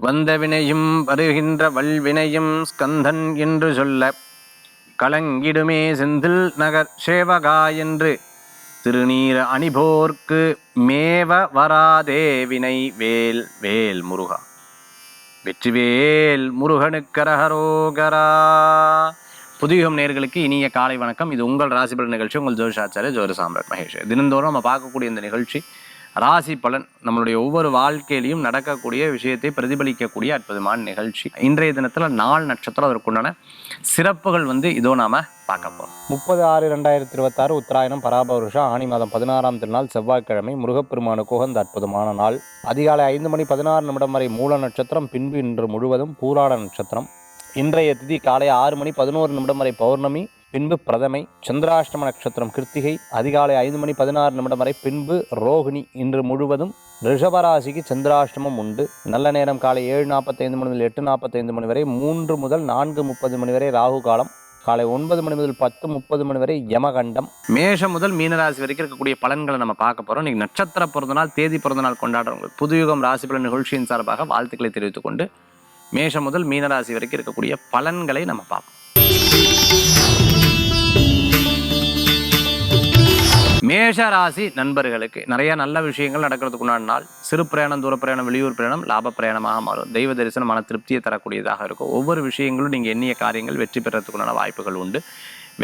வந்த வினையும் வருகின்ற வல்வினையும் ஸ்கந்தன் என்று சொல்ல கலங்கிடுமே செந்தில் நகர் சேவகா என்று திருநீர அணிபோர்க்கு மேவ வராதே வினை வேல் வேல் முருகா. வெற்றிவேல் முருகனுக்கரஹரோகரா. புதியுகம் நேயர்களுக்கு இனிய காலை வணக்கம். இது உங்கள் ராசி பலன் நிகழ்ச்சி. உங்கள் ஜோதிஷாச்சாரிய ஜோதிட சாம்ராட் மகேஷ். தினந்தோறும் நம்ம பார்க்கக்கூடிய இந்த நிகழ்ச்சி ராசி பலன், நம்மளுடைய ஒவ்வொரு வாழ்க்கையிலையும் நடக்கக்கூடிய விஷயத்தை பிரதிபலிக்கக்கூடிய அற்புதமான நிகழ்ச்சி. இன்றைய தினத்தில் 4 நட்சத்திரம் அதற்குண்டான சிறப்புகள் இதோ நாம பார்க்க போறோம். 30/6/2026 உத்தராயணம் பராப வருஷம் ஆனி மாதம் 16ஆம் திருநாள் செவ்வாய்க்கிழமை. முருகப்பெருமானுக்கு உகந்த அற்புதமான நாள். அதிகாலை 5:16 வரை மூல நட்சத்திரம், பின்பு இன்று முழுவதும் பூராட நட்சத்திரம். இன்றைய திதி காலை 6:11 வரை பௌர்ணமி, பின்பு பிரதமை. சந்திராஷ்டம நட்சத்திரம் கிருத்திகை. அதிகாலை 5:16 வரை, பின்பு ரோகிணி. இன்று முழுவதும் ரிஷபராசிக்கு சந்திராஷ்டமம் உண்டு. நல்ல நேரம் காலை 7:45 முதல் 8:45 வரை, 3 முதல் 4:30 வரை ராகு காலம். காலை 9 முதல் 10:30 வரை யமகண்டம். மேஷம் முதல் மீனராசி வரைக்கும் இருக்கக்கூடிய பலன்களை நம்ம பார்க்க போறோம். இன்னைக்கு நட்சத்திர பிறந்தநாள், தேதி பிறந்தநாள் கொண்டாடுறவங்க புதுயுகம் ராசி பலன் நிகழ்ச்சியின் சார்பாக வாழ்த்துக்களை தெரிவித்துக் கொண்டு மேஷம் முதல் மீனராசி வரைக்கும் இருக்கக்கூடிய பலன்களை நம்ம பார்ப்போம். மேஷராசி நண்பர்களுக்கு நிறைய நல்ல விஷயங்கள் நடக்கிறதுக்குண்டான நாள். சிறு பிரயாணம், தூர பிரயாணம், வெளியூர் பிரயாணம் லாப பிரயாணமாக மாறும். தெய்வ தரிசனம் மன திருப்தியை தரக்கூடியதாக இருக்கும். ஒவ்வொரு விஷயங்களும் நீங்கள் எண்ணிய காரியங்கள் வெற்றி பெறத்துக்குண்டான வாய்ப்புகள் உண்டு.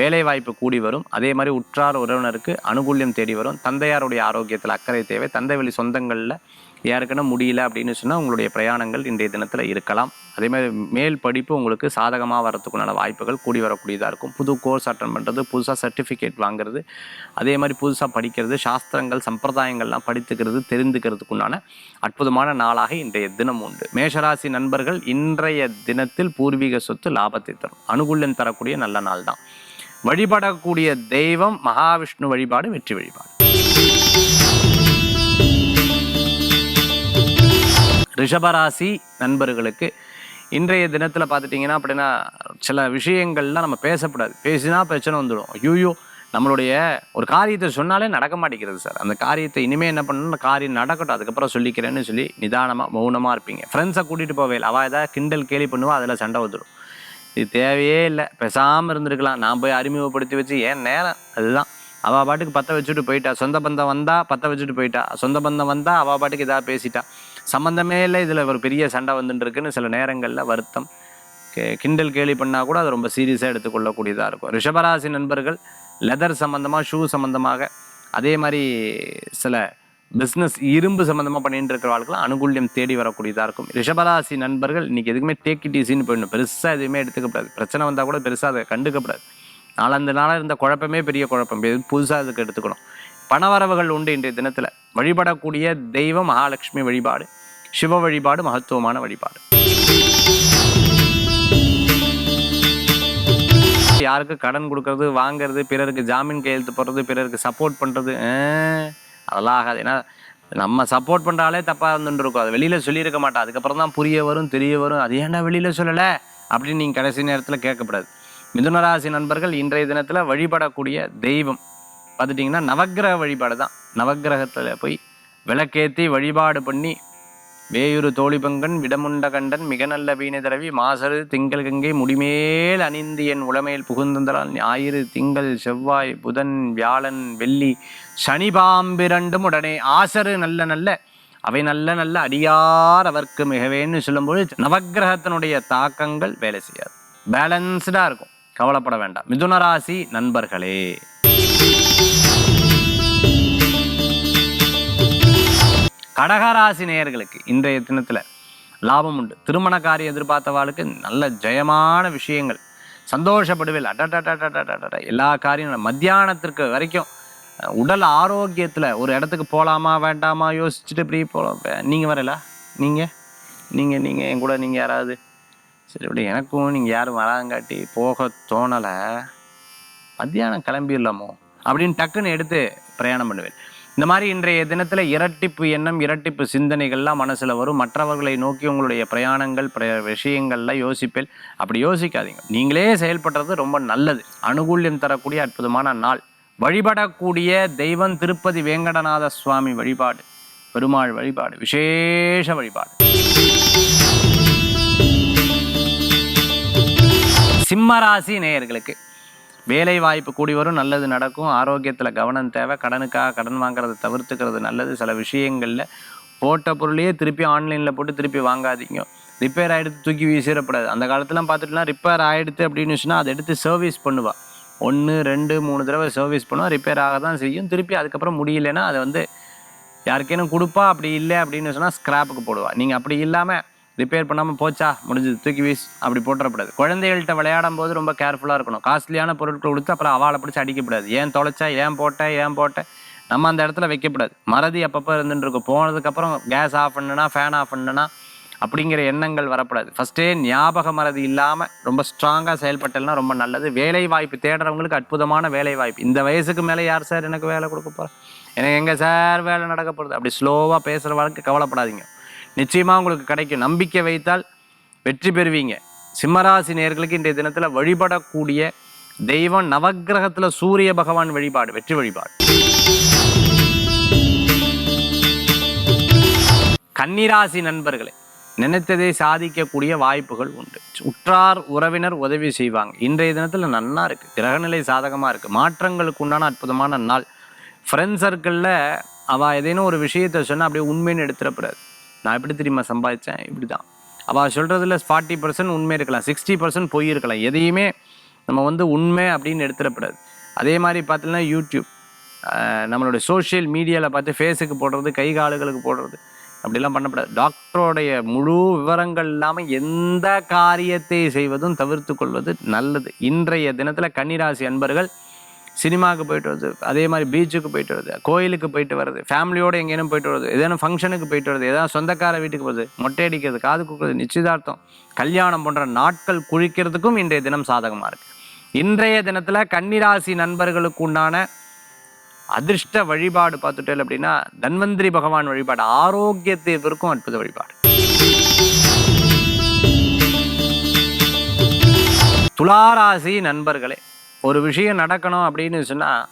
வேலை வாய்ப்பு கூடி வரும். அதே மாதிரி உற்றார் உறவினருக்கு அனுகூல்யம் தேடி வரும். தந்தையாருடைய ஆரோக்கியத்தில் அக்கறை தேவை. தந்தை வழி சொந்தங்களில் யாருக்குன்னா முடியல அப்படின்னு சொன்னால் உங்களுடைய பிரயாணங்கள் இன்றைய தினத்தில் இருக்கலாம். அதே மாதிரி மேல் படிப்பு உங்களுக்கு சாதகமாக வரத்துக்குண்டான வாய்ப்புகள் கூடி வரக்கூடியதாக இருக்கும். புது கோர்ஸ் அட்டன் பண்ணுறது, புதுசாக சர்டிஃபிகேட் வாங்குறது, அதே மாதிரி புதுசாக படிக்கிறது, சாஸ்திரங்கள் சம்பிரதாயங்கள்லாம் படித்துக்கிறது, தெரிந்துக்கிறதுக்குண்டான அற்புதமான நாளாக இன்றைய தினம் உண்டு. மேஷராசி நண்பர்கள் இன்றைய தினத்தில் பூர்வீக சொத்து லாபத்தை தரும். அனுகூல்யம் தரக்கூடிய நல்ல நாள் தான். வழிபடக்கூடிய தெய்வம் மகாவிஷ்ணு வழிபாடு வெற்றி வழிபாடு. ரிஷபராசி நண்பர்களுக்கு இன்றைய தினத்தில் பார்த்துட்டிங்கன்னா அப்படின்னா சில விஷயங்கள்லாம் நம்ம பேசக்கூடாது. பேசினா பிரச்சனை வந்துடும். ஐயோ நம்மளுடைய ஒரு காரியத்தை சொன்னாலே நடக்க மாட்டேங்கிறது சார், அந்த காரியத்தை இனிமேல் என்ன பண்ணணும், காரியம் நடக்கட்டும் அதுக்கப்புறம் சொல்லிக்கிறேன்னு சொல்லி நிதானமாக மௌனமாக இருப்பீங்க. ஃப்ரெண்ட்ஸை கூட்டிகிட்டு போவே இல்லை, அவள் ஏதாவது கிண்டல் கேலி பண்ணுவா, அதில் சண்டை வந்துடும். இது தேவையே இல்லை, பேசாமல் இருந்திருக்கலாம். நான் போய் அறிமுகப்படுத்தி வச்சு ஏன் நேரம் அதுதான். அவள் பாட்டுக்கு பற்ற வச்சுட்டு போயிட்டா. சொந்த பந்தம் வந்தால் பற்ற வச்சுட்டு போயிட்டா. சொந்த பந்தம் வந்தால் அவள் பாட்டுக்கு இதாக பேசிட்டா. சம்மந்தமே இல்லை, இதில் ஒரு பெரிய சண்டை வந்துட்டுருக்குன்னு சில நேரங்களில் வருத்தம், கிண்டல் கேலி பண்ணால் கூட அது ரொம்ப சீரியஸாக எடுத்துக்கொள்ளக்கூடியதாக இருக்கும். ரிஷபராசி நண்பர்கள் லெதர் சம்மந்தமாக, ஷூ சம்மந்தமாக, அதே மாதிரி சில பிஸ்னஸ் இரும்பு சம்மந்தமாக பண்ணிட்டு இருக்கிறவர்களுக்கு அனுகூல்யம் தேடி வரக்கூடியதாக இருக்கும். ரிஷபராசி நண்பர்கள் இன்றைக்கி எதுக்குமே டேக் இட் ஈஸின்னு போயிடணும். பெருசாக எதுவுமே எடுத்துக்கப்படாது. பிரச்சனை வந்தால் கூட பெருசாக அதை கண்டுக்கப்படாது. நாலந்து நாளாக இருந்த குழப்பமே பெரிய குழப்பம், புதுசாக அதுக்கு எடுத்துக்கணும். பணவரவுகள் உண்டு இன்றைய தினத்தில். வழிபடக்கூடிய தெய்வம் மகாலட்சுமி வழிபாடு, சிவ வழிபாடு மகத்துவமான வழிபாடு. யாருக்கு கடன் கொடுக்கறது, வாங்கிறது, பிறருக்கு ஜாமீன் கையெழுத்து போடுறது, பிறருக்கு சப்போர்ட் பண்ணுறது, அதெல்லாம் ஆகாது. ஏன்னா நம்ம சப்போர்ட் பண்ணுறாலே தப்பாக இருந்துருக்கும். அதை வெளியில் சொல்லியிருக்க மாட்டோம். அதுக்கப்புறம் தான் புரிய வரும், தெரிய வரும். அது ஏன்டா வெளியில் சொல்லலை அப்படின்னு நீங்கள் கடைசி நேரத்தில் கேட்கக்கூடாது. மிதுனராசி நண்பர்கள் இன்றைய தினத்தில் வழிபடக்கூடிய தெய்வம் பார்த்துட்டிங்கன்னா நவக்கிரக வழிபாடு தான். நவக்கிரகத்தில் போய் விளக்கேற்றி வழிபாடு பண்ணி வேயுறு தோழிபங்கன் விடமுண்ட கண்டன் மிக நல்ல வீணை தரவி மாசரு திங்கள் கங்கை முடிமேல் அணிந்து என் உளமையில் புகுந்தலால் ஞாயிறு திங்கள் செவ்வாய் புதன் வியாழன் வெள்ளி சனி பாம்பிரண்டும் உடனே ஆசரு நல்ல நல்ல அவை நல்ல நல்ல அடியார் அவர்க்கு மிகவேன்னு சொல்லும்போது நவக்கிரகத்தினுடைய தாக்கங்கள் வேலை செய்யாது. பேலன்ஸ்டாக இருக்கும், கவலைப்பட வேண்டாம் மிதுனராசி நண்பர்களே. கடகராசி நேயர்களுக்கு இன்றைய தினத்தில் லாபம் உண்டு. திருமண காரியம் எதிர்பார்த்தவாளுக்கு நல்ல ஜெயமான விஷயங்கள், சந்தோஷப்படுவேல். அட்டா எல்லா காரியம் மத்தியானத்திற்கு வரைக்கும் உடல் ஆரோக்கியத்தில் ஒரு இடத்துக்கு போகலாமா வேண்டாமா யோசிச்சுட்டு இப்படி போகலாம். நீங்கள் வரல, நீங்கள் என் கூட நீங்கள் யாராவது சரி இப்படி எனக்கும் நீங்கள் யாரும் வராங்காட்டி போக தோணலை, மத்தியானம் கிளம்பிடலாமோ அப்படின்னு டக்குன்னு எடுத்து பிரயாணம் பண்ணுவேன். இந்த மாதிரி இன்றைய தினத்தில் இரட்டிப்பு எண்ணம், இரட்டிப்பு சிந்தனைகள்லாம் மனசில் வரும். மற்றவர்களை நோக்கி உங்களுடைய பிரயாணங்கள் விஷயங்கள்லாம் யோசிப்பேன். அப்படி யோசிக்காதீங்க, நீங்களே செயல்படுறது ரொம்ப நல்லது. அனுகூல்யம் தரக்கூடிய அற்புதமான நாள். வழிபடக்கூடிய தெய்வம் திருப்பதி வேங்கடநாத சுவாமி வழிபாடு, பெருமாள் வழிபாடு விசேஷ வழிபாடு. சிம்மராசி நேயர்களுக்கு வேலை வாய்ப்பு கூடி வரும், நல்லது நடக்கும். ஆரோக்கியத்தில் கவனம் தேவை. கடனுக்காக கடன் வாங்குறதை தவிர்த்துக்கிறது நல்லது. சில விஷயங்களில் போட்ட பொருளையே திருப்பி ஆன்லைனில் போட்டு திருப்பி வாங்காதீங்க. ரிப்பேர் ஆகிடுத்து தூக்கி வீசிடப்படாது. அந்த காலத்துலாம் பார்த்துட்டுலாம் ரிப்பேர் ஆகிடுது அப்படின்னு சொன்னால் அதை எடுத்து சர்வீஸ் பண்ணுவாள். 1 2 3 தடவை சர்வீஸ் பண்ணுவாள். ரிப்பேர் ஆக தான் செய்யும். திருப்பி அதுக்கப்புறம் முடியலன்னா அதை வந்து யாருக்கேனும் கொடுப்பா. அப்படி இல்லை அப்படின்னு சொன்னால் ஸ்க்ராப்புக்கு போடுவாள். நீங்கள் அப்படி இல்லாமல் ரிப்பேர் பண்ணாமல் போச்சா முடிஞ்சது தூக்கி வீஸ் அப்படி போட்டுறப்படாது. குழந்தைகள்கிட்ட விளையாடும் போது ரொம்ப கேர்ஃபுல்லாக இருக்கணும். காஸ்ட்லியான பொருட்கள் கொடுத்து அப்புறம் அவளை பிடிச்சி அடிக்கப்படாது. ஏன் தொலைச்சா, ஏன் போட்டேன் நம்ம அந்த இடத்துல வைக்கப்படாது. மறதி அப்பப்போ இருந்துட்டு இருக்கும். போனதுக்கப்புறம் கேஸ் ஆஃப் பண்ணுனா, ஃபேன் ஆஃப் பண்ணுனா அப்படிங்கிற எண்ணங்கள் வரப்படாது. ஃபஸ்ட்டே ஞாபக மறதி இல்லாமல் ரொம்ப ஸ்ட்ராங்காக செயல்பட்டல்னா ரொம்ப நல்லது. வேலை வாய்ப்பு தேடுறவங்களுக்கு அற்புதமான வேலை வாய்ப்பு. இந்த வயசுக்கு மேலே யார் சார் எனக்கு வேலை கொடுக்க போகிறேன், எனக்கு எங்கே சார் வேலை நடக்க போகிறது, அப்படி ஸ்லோவாக பேசுகிற வாழ்க்கை கவலைப்படாதீங்க. நிச்சயமாக உங்களுக்கு கிடைக்கும். நம்பிக்கை வைத்தால் வெற்றி பெறுவீங்க. சிம்மராசி நேயர்களுக்கு இன்றைய தினத்தில் வழிபடக்கூடிய தெய்வம் நவக்கிரகத்தில் சூரிய பகவான் வழிபாடு வெற்றி வழிபாடு. கன்னிராசி நண்பர்களே, நினைத்ததை சாதிக்கக்கூடிய வாய்ப்புகள் உண்டு. உற்றார் உறவினர் உதவி செய்வாங்க. இன்றைய தினத்தில் நன்னா இருக்குது. கிரகநிலை சாதகமாக இருக்குது. மாற்றங்களுக்கு உண்டான அற்புதமான நாள். ஃப்ரெண்ட் சர்க்கிளில் அவள் ஏதேனும் ஒரு விஷயத்தை சொன்னால் அப்படியே உண்மைன்னு எடுத்துடக்கூடாது. நான் எப்படி தெரியுமா சம்பாதிச்சேன், இப்படி தான். அவள் சொல்கிறதுல 40% உண்மை இருக்கலாம், 60% பொய் இருக்கலாம். எதையுமே நம்ம வந்து உண்மை அப்படின்னு எடுத்துடக்கூடாது. அதே மாதிரி பார்த்தீங்கன்னா யூடியூப், நம்மளுடைய சோஷியல் மீடியாவில் பார்த்து ஃபேஸுக்கு போடுறது, கை காலுகளுக்கு போடுறது அப்படிலாம் பண்ணக்கூடாது. டாக்டரோடைய முழு விவரங்கள் இல்லாமல் எந்த காரியத்தை செய்வதும் தவிர்த்து கொள்வது நல்லது. இன்றைய தினத்தில் கன்னிராசி அன்பர்கள் சினிமாவுக்கு போயிட்டு வருது, அதே மாதிரி பீச்சுக்கு போயிட்டு வருது, கோயிலுக்கு போயிட்டு வருது, ஃபேமிலியோடு எங்கேயும் போயிட்டு வருது, ஏதேனும் ஃபங்க்ஷனுக்கு போயிட்டு வருது, ஏதாவது சொந்தக்கார வீட்டுக்கு போகுது, மொட்டை அடிக்கிறது, காது குக்கிறது, நிச்சயதார்த்தம், கல்யாணம் போன்ற நாட்கள் குழிக்கிறதுக்கும் இன்றைய தினம் சாதகமாக இருக்குது. இன்றைய தினத்தில் கன்னிராசி நண்பர்களுக்கு உண்டான அதிர்ஷ்ட வழிபாடு பார்த்துட்டேன் அப்படின்னா தன்வந்திரி பகவான் வழிபாடு. ஆரோக்கியத்திற்கும் அற்புத வழிபாடு. துளாராசி நண்பர்களே, ஒரு விஷயம் நடக்கணும் அப்படின்னு சொன்னால்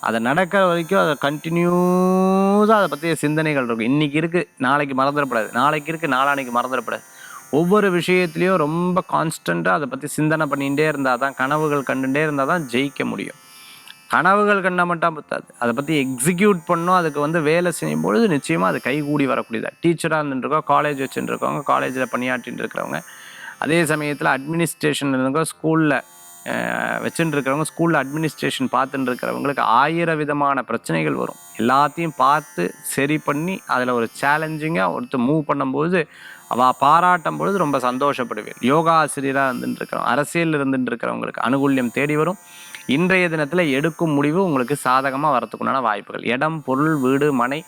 அதை நடக்கிற வரைக்கும் அதை கண்டினியூஸாக அதை பற்றிய சிந்தனைகள் இருக்கும். இன்றைக்கி இருக்குது நாளைக்கு மறந்துடப்படாது, நாளைக்கு இருக்குது நாளானைக்கு மறந்துடப்படாது. ஒவ்வொரு விஷயத்துலையும் ரொம்ப கான்ஸ்டண்ட்டாக அதை பற்றி சிந்தனை பண்ணிகிட்டே இருந்தால் தான், கனவுகள் கண்டுகிட்டே இருந்தால் தான் ஜெயிக்க முடியும். கனவுகள் கண்ட மட்டும் பத்தாது, அதை பற்றி எக்ஸிக்யூட் பண்ணோம். அதுக்கு வந்து வேலை செய்யும்பொழுது நிச்சயமாக அது கைகூடி வரக்கூடியதாக. டீச்சராக இருந்துட்டுருக்கோம், காலேஜ் வச்சுட்டுருக்கவங்க, காலேஜில் பணியாற்றிட்டு இருக்கிறவங்க, அதே சமயத்தில் அட்மினிஸ்ட்ரேஷன் இருந்தவங்க, ஸ்கூலில் வச்சுட்டு இருக்கிறவங்க, ஸ்கூலில் அட்மினிஸ்ட்ரேஷன் பார்த்துட்டு இருக்கிறவங்களுக்கு 1000 விதமான பிரச்சனைகள் வரும். எல்லாத்தையும் பார்த்து சரி பண்ணி அதில் ஒரு சேலஞ்சிங்காக ஒருத்தர் மூவ் பண்ணும்போது அவள் பாராட்டும் பொழுது ரொம்ப சந்தோஷப்படுவேன். யோகா ஆசிரியராக இருந்துட்டு இருக்கிறவங்க, அரசியல் இருந்துட்டு இருக்கிறவங்களுக்கு அனுகூல்யம் தேடி வரும். இன்றைய தினத்தில் எடுக்கும் முடிவு உங்களுக்கு சாதகமாக வரத்துக்குண்டான வாய்ப்புகள். இடம், பொருள், வீடு, மனை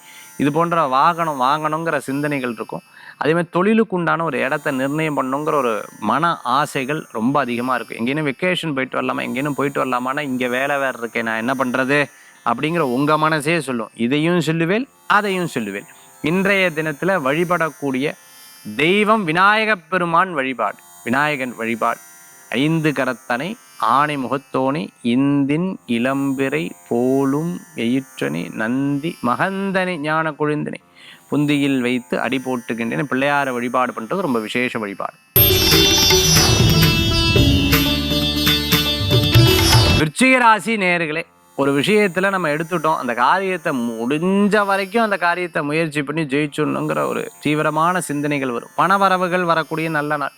இது போன்ற வாகனம் வாங்கணுங்கிற சிந்தனைகள் இருக்கும். அதேமாதிரி தொழிலுக்கு உண்டான ஒரு இடத்த நிர்ணயம் பண்ணுங்கிற ஒரு மன ஆசைகள் ரொம்ப அதிகமாக இருக்கும். எங்கேயும் வெக்கேஷன் போயிட்டு வரலாமா, எங்கேயும் போயிட்டு வரலாமான்னா இங்கே வேலை வேறு இருக்கேன், நான் என்ன பண்ணுறது அப்படிங்கிற உங்கள் மனசே சொல்லும். இதையும் சொல்லுவேன், அதையும் சொல்லுவேன். இன்றைய தினத்தில் வழிபடக்கூடிய தெய்வம் விநாயகப் பெருமான் வழிபாடு. விநாயகன் வழிபாடு. 5 கரத்தனை ஆணை முகத்தோணி இந்தின் இளம்பிறை போலும் எயிற்றனி நந்தி மகந்தனி ஞான கொழுந்தினை புந்தியில் வைத்து அடி போட்டுகின்றன பிள்ளையார வழிபாடு பண்ணுறது ரொம்ப விசேஷ வழிபாடு. விருச்சிக ராசி நேயர்களே, ஒரு விஷயத்தில் நம்ம எடுத்துட்டோம், அந்த காரியத்தை முடிஞ்ச வரைக்கும் அந்த காரியத்தை முயற்சி பண்ணி ஜெயிச்சுடணுங்கிற ஒரு தீவிரமான சிந்தனைகள் வரும். பண வரவுகள் வரக்கூடிய நல்ல நாள்.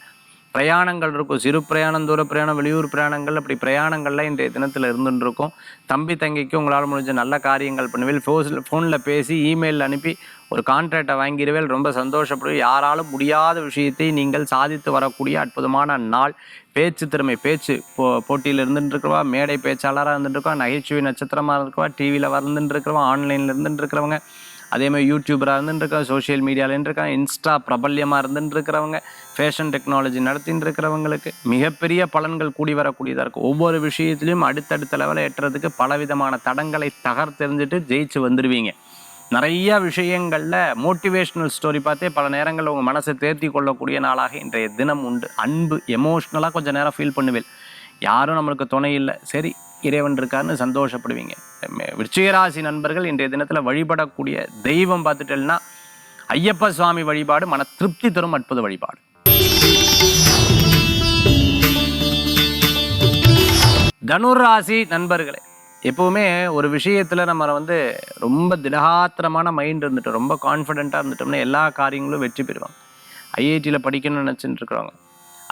பிரயாணங்கள் இருக்கும், சிறு பிரயாணம், தூர பிரயாணம், வெளியூர் பிரயாணங்கள், அப்படி பிரயாணங்கள்லாம் இன்றைய தினத்தில் இருந்துட்டு இருக்கும். தம்பி தங்கிக்கு உங்களால் முடிஞ்ச நல்ல காரியங்கள் பண்ணுவேன். ஃபோனில் பேசி இமெயில் அனுப்பி ஒரு கான்ட்ராக்டை வாங்கிடுவேல், ரொம்ப சந்தோஷப்படுவேன். யாராலும் முடியாத விஷயத்தை நீங்கள் சாதித்து வரக்கூடிய அற்புதமான நாள். பேச்சு திறமை, பேச்சு போட்டியில் இருந்துட்டு இருக்கிறவா, மேடை பேச்சாளராக இருந்துட்டு இருக்கவா, நகைச்சுவை நட்சத்திரமாக இருக்கவா, டிவியில் வந்துட்டு இருக்கிறவா, ஆன்லைனில் இருந்துட்டு இருக்கிறவங்க, அதே மாதிரி யூடியூபராக இருந்துட்டு இருக்கா, சோஷியல் மீடியாவில் இருக்காங்க, இன்ஸ்டா பிரபல்யமாக இருந்துட்டு இருக்கிறவங்க, ஃபேஷன் டெக்னாலஜி நடத்தின்னு இருக்கிறவங்களுக்கு மிகப்பெரிய பலன்கள் கூடி வரக்கூடியதாக இருக்கும். ஒவ்வொரு விஷயத்துலையும் அடுத்தடுத்த லெவலில் எட்டுறதுக்கு பலவிதமான தடங்களை தகர்த்தெறிஞ்சிட்டு ஜெயிச்சு வந்துடுவீங்க. நிறைய விஷயங்களில் மோட்டிவேஷ்னல் ஸ்டோரி பார்த்தே பல நேரங்களில் உங்கள் மனசை தேர்த்தி கொள்ளக்கூடிய நாளாக இன்றைய தினம் உண்டு. அன்பு, எமோஷ்னலாக கொஞ்சம் நேரம் ஃபீல் பண்ணுவேன். யாரும் நம்மளுக்கு துணை இல்லை, சரி இறைவன் இருக்காருன்னு சந்தோஷப்படுவீங்க. விருச்சிகராசி நண்பர்கள் இன்றைய தினத்தில் வழிபடக்கூடிய தெய்வம் பார்த்துட்டேன்னா ஐயப்ப சுவாமி வழிபாடு மன திருப்தி தரும் அற்புத வழிபாடு. தனுர் ராசி நண்பர்களே, எப்பவுமே ஒரு விஷயத்துல நம்ம ரொம்ப திடகாத்திரமான மைண்ட் இருந்துட்டு ரொம்ப கான்ஃபிடென்ட்டாக இருந்துட்டோம்னா எல்லா காரியங்களும் வெற்றி பெறுவாங்க. ஐஐடியில் படிக்கணும்னு நினச்சிட்டு இருக்கிறவங்க,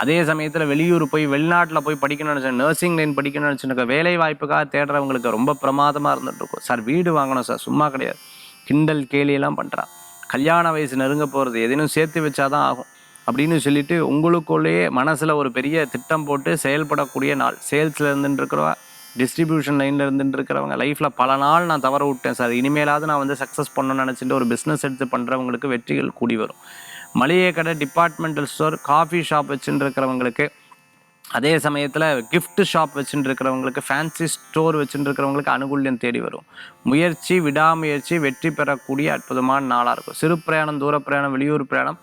அதே சமயத்தில் வெளியூர் போய் வெளிநாட்டில் போய் படிக்கணும்னு நினச்ச நர்சிங் லைன் படிக்கணும்னு நினச்சிருக்க வேலை வாய்ப்புக்காக தேடுறவங்களுக்கு ரொம்ப பிரமாதமாக இருந்துட்டு இருக்கும். சார் வீடு வாங்கணும் சார், சும்மா கிடையாது, கிண்டல் கேலியெல்லாம் பண்ணுறா, கல்யாண வயசு நெருங்க போகிறது, எதையும் சேர்த்து வச்சாதான் ஆகும் அப்படின்னு சொல்லிட்டு உங்களுக்குள்ளேயே மனசில் ஒரு பெரிய திட்டம் போட்டு செயல்படக்கூடிய நாள். சேல்ஸில் இருந்துட்டு இருக்கிறவா, டிஸ்ட்ரிபியூஷன் லைனில் இருந்துட்டு இருக்கிறவங்க, லைஃப்பில் பல நாள் நான் தவற விட்டேன் சார், இனிமேலாவது நான் சக்ஸஸ் பண்ணணும்னு நினச்சிட்டு ஒரு பிஸ்னஸ் எடுத்து பண்ணுறவங்களுக்கு வெற்றிகள் கூடி வரும். மளிகை கடை, டிபார்ட்மெண்டல் ஸ்டோர், காஃபி ஷாப் வச்சுட்டு இருக்கிறவங்களுக்கு, அதே சமயத்தில் கிஃப்ட் ஷாப் வச்சுட்டு இருக்கிறவங்களுக்கு, ஃபேன்சி ஸ்டோர் வச்சுட்டு இருக்கிறவங்களுக்கு அனுகூல்யம் தேடி வரும். முயற்சி, விடாமுயற்சி வெற்றி பெறக்கூடிய அற்புதமான நாளாக இருக்கும். சிறு பிரயாணம், தூர பிரயாணம், வெளியூர் பிரயாணம்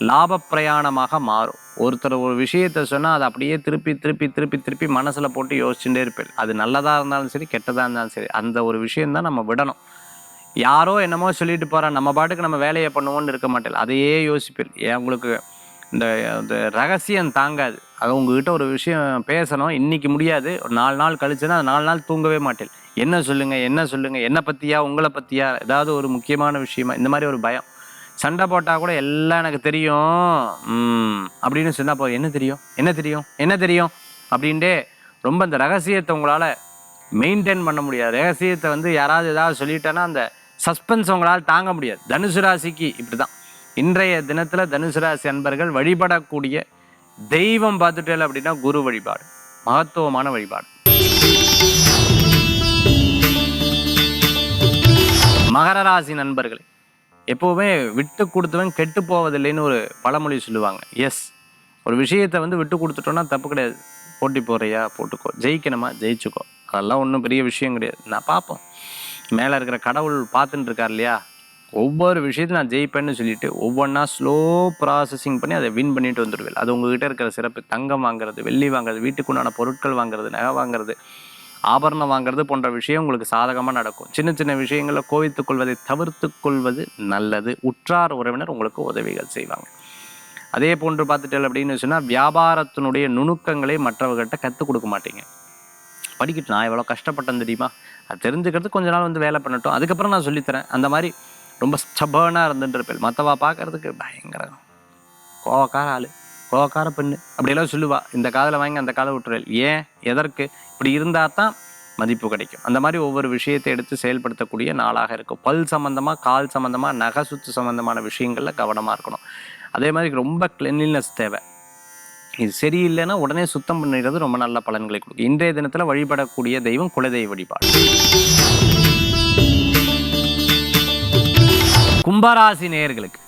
லாப பிரயாணமாக மாறும். ஒருத்தர் ஒரு விஷயத்தை சொன்னால் அதை அப்படியே திருப்பி திருப்பி திருப்பி திருப்பி மனசில் போட்டு யோசிச்சுட்டே இருப்பேன். அது நல்லதாக இருந்தாலும் சரி, கெட்டதாக இருந்தாலும் சரி, அந்த ஒரு விஷயந்தான் நம்ம விடணும். யாரோ என்னமோ சொல்லிட்டு போகிறான், நம்ம பாட்டுக்கு நம்ம வேலையை பண்ணுவோன்னு இருக்க மாட்டேன், அதையே யோசிப்பேன். ஏன் உங்களுக்கு இந்த ரகசியம் தாங்காது. அது உங்ககிட்ட ஒரு விஷயம் பேசணும், இன்றைக்கி முடியாது, ஒரு 4 நாள் கழிச்சுன்னா அது 4 நாள் தூங்கவே மாட்டேன். என்ன சொல்லுங்கள், என்ன சொல்லுங்கள், என்னை பற்றியா, உங்களை பற்றியா, ஏதாவது ஒரு முக்கியமான விஷயமா, இந்த மாதிரி ஒரு பயம். சண்டை போட்டால் கூட எல்லாம் எனக்கு தெரியும் அப்படின்னு சொன்னால் போதும். என்ன தெரியும், என்ன தெரியும், என்ன தெரியும் அப்படின்ட்டே ரொம்ப இந்த ரகசியத்தை உங்களால் மெயின்டைன் பண்ண முடியாது. ரகசியத்தை யாராவது ஏதாவது சொல்லிட்டேன்னா அந்த சஸ்பென்ஸ் உங்களால் தாங்க முடியாது. தனுசு ராசிக்கு இப்படி தான். இன்றைய தினத்தில் தனுசு ராசி அன்பர்கள் வழிபடக்கூடிய தெய்வம் பார்த்துட்டேன் அப்படின்னா குரு வழிபாடு, மகத்துவமான வழிபாடு. மகர ராசி நண்பர்களே, எப்போவுமே விட்டு கொடுத்தவன் கெட்டு போவதில்லைன்னு ஒரு பழமொழி சொல்லுவாங்க. எஸ், ஒரு விஷயத்தை விட்டு கொடுத்துட்டோன்னா தப்பு கிடையாது. போட்டி போகிறையா போட்டுக்கோ, ஜெயிக்கணுமா ஜெயிச்சுக்கோ, அதெல்லாம் ஒன்றும் பெரிய விஷயம் கிடையாது. நான் பார்ப்போம், மேலே இருக்கிற கடவுள் பார்த்துட்டு இருக்கார் இல்லையா, ஒவ்வொரு விஷயத்தையும் நான் ஜெயிப்பேன்னு சொல்லிட்டு ஒவ்வொன்றா ஸ்லோ ப்ராசஸிங் பண்ணி அதை வின் பண்ணிட்டு வந்துடுவேன். அது உங்ககிட்ட இருக்கிற சிறப்பு. தங்கம் வாங்குறது, வெள்ளி வாங்குறது, வீட்டுக்குண்டான பொருட்கள் வாங்குறது, நகை வாங்குறது, ஆபரணம் வாங்குறது போன்ற விஷயம் உங்களுக்கு சாதகமாக நடக்கும். சின்ன சின்ன விஷயங்களில் கோவித்துக் கொள்வதை தவிர்த்து கொள்வது நல்லது. உற்றார் உறவினர் உங்களுக்கு உதவிகள் செய்வாங்க. அதே போன்று பார்த்துட்டேன் அப்படின்னு சொன்னால் வியாபாரத்தினுடைய நுணுக்கங்களை மற்றவர்கிட்ட கற்றுக் கொடுக்க மாட்டீங்க. படிக்கட்டும், நான் எவ்வளோ கஷ்டப்பட்டேன் தெரியுமா, அது தெரிஞ்சுக்கிறது கொஞ்ச நாள் வேலை பண்ணட்டும், அதுக்கப்புறம் நான் சொல்லித்தரேன். அந்த மாதிரி ரொம்ப ஸ்டபர்னாக இருந்துட்டு இருப்பேன். மற்றவா பார்க்கறதுக்கு பயங்கர கோவக்கார ஆள், கோவக்கார பெண்ணு அப்படியெல்லாம் சொல்லுவா. இந்த காதில் வாங்கி அந்த காதை விட்டுறேன். ஏன், எதற்கு, இப்படி இருந்தால் தான் மதிப்பு கிடைக்கும். அந்த மாதிரி ஒவ்வொரு விஷயத்தை எடுத்து செயல்படுத்தக்கூடிய நாளாக இருக்கும். பல் சம்மந்தமாக, கால் சம்மந்தமாக, நகை சுத்து சம்மந்தமான விஷயங்களில் கவனமாக இருக்கணும். அதே மாதிரி ரொம்ப கிளென்லினஸ் தேவை. இது சரியில்லைன்னா உடனே சுத்தம் பண்ணிடுறது ரொம்ப நல்ல பலன்களை கொடுக்கும். இன்றைய தினத்தில் வழிபடக்கூடிய தெய்வம் குலதெய்வ வழிபாடு. கும்பராசி நேயர்களுக்கு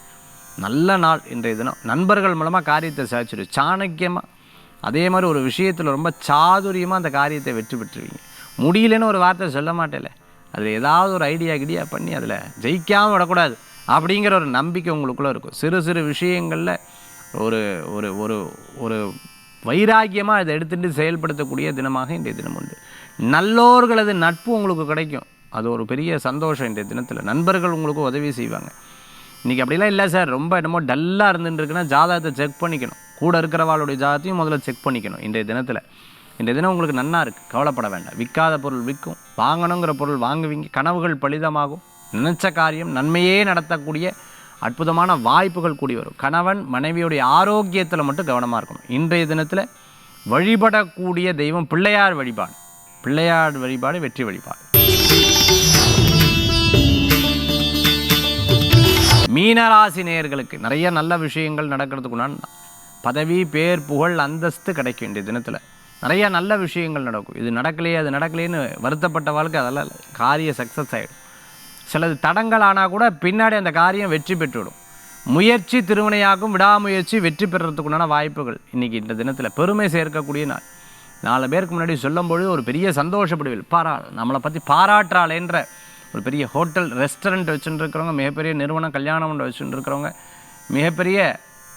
நல்ல நாள் இன்றைய தினம். நண்பர்கள் மூலமாக காரியத்தை சாதிச்சிடும் சாணக்கியமாக. அதே மாதிரி ஒரு விஷயத்தில் ரொம்ப சாதுரியமாக அந்த காரியத்தை வெற்றி பெற்றுவீங்க. முடியலன்னு ஒரு வார்த்தை சொல்ல மாட்டேல, அதில் ஏதாவது ஒரு ஐடியா பண்ணி அதில் ஜெயிக்காமல் விடக்கூடாது அப்படிங்கிற ஒரு நம்பிக்கை உங்களுக்குள்ளே இருக்கும். சிறு சிறு விஷயங்களில் ஒரு ஒரு ஒரு ஒரு வைராக்கியமாக இதை எடுத்துகிட்டு செயல்படுத்தக்கூடிய தினமாக இன்றைய தினம் உண்டு. நல்லோர்களது நட்பு உங்களுக்கு கிடைக்கும், அது ஒரு பெரிய சந்தோஷம். இன்றைய தினத்தில் நண்பர்கள் உங்களுக்கு உதவி செய்வாங்க. இன்றைக்கி அப்படிலாம் இல்லை சார், ரொம்ப என்னமோ டல்லாக இருந்துட்டுருக்குன்னா ஜாதகத்தை செக் பண்ணிக்கணும். கூட இருக்கிறவாளுடைய ஜாதகத்தையும் முதல்ல செக் பண்ணிக்கணும். இன்றைய தினம் உங்களுக்கு நன்னா இருக்குது, கவலைப்பட வேண்டாம். விற்காத பொருள் விற்கும், வாங்கணுங்கிற பொருள் வாங்குவீங்க, கனவுகள் பலிதமாகும், நினைச்ச காரியம் நன்மையே நடத்தக்கூடிய அற்புதமான வாய்ப்புகள் கூடி வரும். கணவன் மனைவியுடைய ஆரோக்கியத்தில் மட்டும் கவனமாக இருக்கணும். இன்றைய தினத்தில் வழிபடக்கூடிய தெய்வம் பிள்ளையார் வழிபாடு. பிள்ளையார் வழிபாடு வெற்றி வழிபாடு. மீனராசி நேயர்களுக்கு நிறைய நல்ல விஷயங்கள் நடக்கிறதுக்குண்டான பதவி, பேர், புகழ், அந்தஸ்து கிடைக்கும். இன்றைய தினத்தில் நிறைய நல்ல விஷயங்கள் நடக்கும். இது நடக்கலையே அது நடக்கலையேன்னு வருத்தப்பட்ட வாழ்க்கை அதெல்லாம் இல்லை, காரிய சக்ஸஸ் ஆகிடும். சிலது தடங்கள் ஆனால் கூட பின்னாடி அந்த காரியம் வெற்றி பெற்றுவிடும். முயற்சி திருவினையாகும், விடாமுயற்சி வெற்றி பெறுறதுக்குண்டான வாய்ப்புகள் இன்றைக்கி இந்த தினத்தில் பெருமை சேர்க்கக்கூடிய நாள். 4 பேருக்கு முன்னாடி சொல்லும்பொழுது ஒரு பெரிய சந்தோஷப்படுவீர்கள். நம்மளை பற்றி பாராட்டுறாளேன்ற ஒரு பெரிய ஹோட்டல், ரெஸ்டாரண்ட் வச்சுட்டு இருக்கிறவங்க, மிகப்பெரிய நிறுவனம், கல்யாணம் மண்டபம் வச்சுட்டு இருக்கிறவங்க, மிகப்பெரிய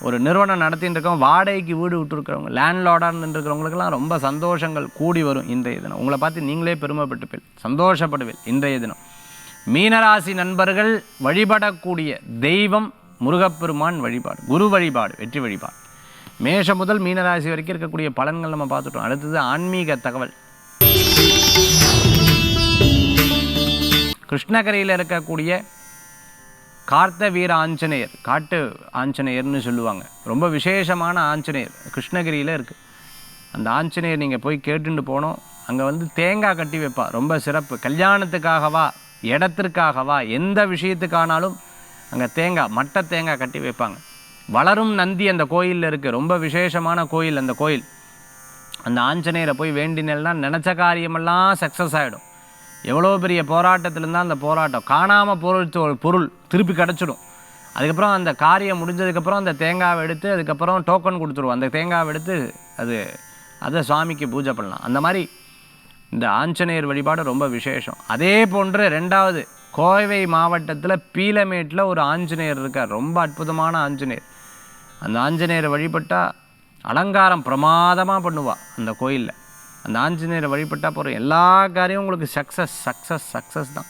ஒரு நிறுவனம் நடத்திட்டு இருக்கவங்க, வாடகைக்கு வீடு விட்டுருக்கிறவங்க, லேண்ட்லார்டாக இருந்துருக்கிறவங்களுக்கெல்லாம் ரொம்ப சந்தோஷங்கள் கூடி வரும் இன்றைய தினம். உங்களை பார்த்து நீங்களே பெருமைப்பட்டுப்பீள், சந்தோஷப்படுவீள் இன்றைய தினம். மீனராசி நண்பர்கள் வழிபடக்கூடிய தெய்வம் முருகப்பெருமான் வழிபாடு, குரு வழிபாடு வெற்றி வழிபாடு. மேஷம் முதல் மீனராசி வரைக்கும் இருக்கக்கூடிய பலன்கள் நம்ம பார்த்துட்டோம். அடுத்தது ஆன்மீக தகவல். கிருஷ்ணகிரியில் இருக்கக்கூடிய கார்த்த வீர ஆஞ்சநேயர், காட்டு ஆஞ்சநேயர்னு சொல்லுவாங்க. ரொம்ப விசேஷமான ஆஞ்சநேயர் கிருஷ்ணகிரியில் இருக்குது. அந்த ஆஞ்சநேயர் நீங்கள் போய் கேட்டுட்டு போனோம். அங்கே வந்து தேங்காய் கட்டி வைப்பா, ரொம்ப சிறப்பு. கல்யாணத்துக்காகவா, இடத்திற்காகவா, எந்த விஷயத்துக்கானாலும் அங்கே தேங்காய், மட்டை தேங்காய் கட்டி வைப்பாங்க. வளரும் நந்தி அந்த கோயிலில் இருக்குது. ரொம்ப விசேஷமான கோயில் அந்த கோயில். அந்த ஆஞ்சநேயரை போய் வேண்டினா நினச்ச காரியமெல்லாம் சக்ஸஸ் ஆகிடும். எவ்வளோ பெரிய போராட்டத்தில் இருந்தால் அந்த போராட்டம் காணாமல் பொருள் திருப்பி கிடச்சிடும். அதுக்கப்புறம் அந்த காரியம் முடிஞ்சதுக்கப்புறம் அந்த தேங்காவை எடுத்து அதுக்கப்புறம் டோக்கன் கொடுத்துருவோம். அந்த தேங்காவை எடுத்து அதை சுவாமிக்கு பூஜை பண்ணலாம். அந்த மாதிரி இந்த ஆஞ்சநேயர் வழிபாடு ரொம்ப விசேஷம். அதே போன்று 2வது கோவை மாவட்டத்தில் பீலமேட்டில் ஒரு ஆஞ்சநேயர் இருக்கார். ரொம்ப அற்புதமான ஆஞ்சநேயர். அந்த ஆஞ்சநேயரை வழிபட்டால் அலங்காரம் பிரமாதமாக பண்ணுவாள் அந்த கோயிலில். அந்த ஆஞ்சநேயரை வழிபட்டால் போகிற எல்லா காரியமும் உங்களுக்கு சக்ஸஸ் தான்.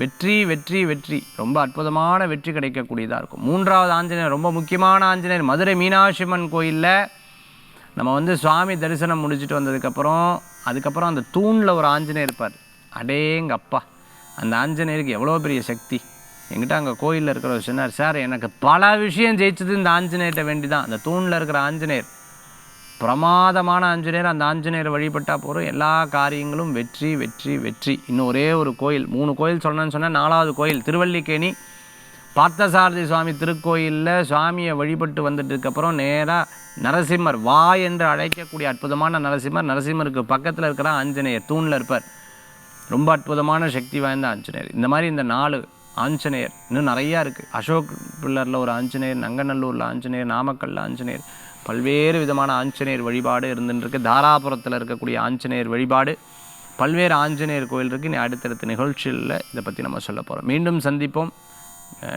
வெற்றி வெற்றி வெற்றி. ரொம்ப அற்புதமான வெற்றி கிடைக்கக்கூடியதாக இருக்கும். 3வது ஆஞ்சநேயர் ரொம்ப முக்கியமான ஆஞ்சநேயர். மதுரை மீனாட்சி அம்மன் கோயிலில் நம்ம வந்து சுவாமி தரிசனம் முடிச்சுட்டு அதுக்கப்புறம் அந்த தூணில் ஒரு ஆஞ்சநேயர் இருப்பார். அடேங்கப்பா, அந்த ஆஞ்சநேயருக்கு எவ்வளோ பெரிய சக்தி. என்கிட்ட அங்கே கோயிலில் இருக்கிறவர் சொன்னார், சார் எனக்கு பல விஷயம் ஜெயிச்சது இந்த ஆஞ்சநேயர்கிட்ட வேண்டி தான். அந்த தூணில் இருக்கிற ஆஞ்சநேயர் பிரமாதமான ஆஞ்சநேயர். அந்த ஆஞ்சநேயரை வழிபட்டால் போகிறோம் எல்லா காரியங்களும் வெற்றி வெற்றி வெற்றி. இன்னும் ஒரே ஒரு கோயில், 3 கோயில் சொன்னேன்னு சொன்னால் 4வது கோயில் திருவல்லிக்கேணி பார்த்தசாரதி சுவாமி திருக்கோயிலில் சுவாமியை வழிபட்டு வந்துட்டதுக்கப்புறம் நேராக நரசிம்மர், வா என்று அழைக்கக்கூடிய அற்புதமான நரசிம்மருக்கு பக்கத்தில் இருக்கிற ஆஞ்சநேயர் தூணில் இருப்பார். ரொம்ப அற்புதமான சக்தி வாய்ந்த ஆஞ்சநேயர். இந்த மாதிரி இந்த 4 ஆஞ்சநேயர் இன்னும் நிறையா இருக்குது. அசோக் பில்லரில் ஒரு ஆஞ்சநேயர், நங்கநல்லூரில் ஆஞ்சநேயர், நாமக்கல்லில் ஆஞ்சநேயர், பல்வேறு விதமான ஆஞ்சநேயர் வழிபாடு இருந்துருக்கு. தாராபுரத்தில் இருக்கக்கூடிய ஆஞ்சநேயர் வழிபாடு, பல்வேறு ஆஞ்சநேயர் கோயில் இருக்குது. இனி அடுத்தடுத்த நிகழ்ச்சியில் இதை பற்றி நம்ம சொல்ல போகிறோம். மீண்டும் சந்திப்போம்.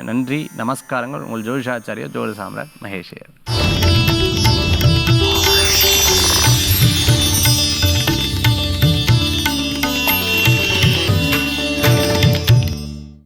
நன்றி, நமஸ்காரங்கள். உங்கள் ஜோதிஷாச்சாரியர் ஜோதி சாம்ராட் மகேஷ்.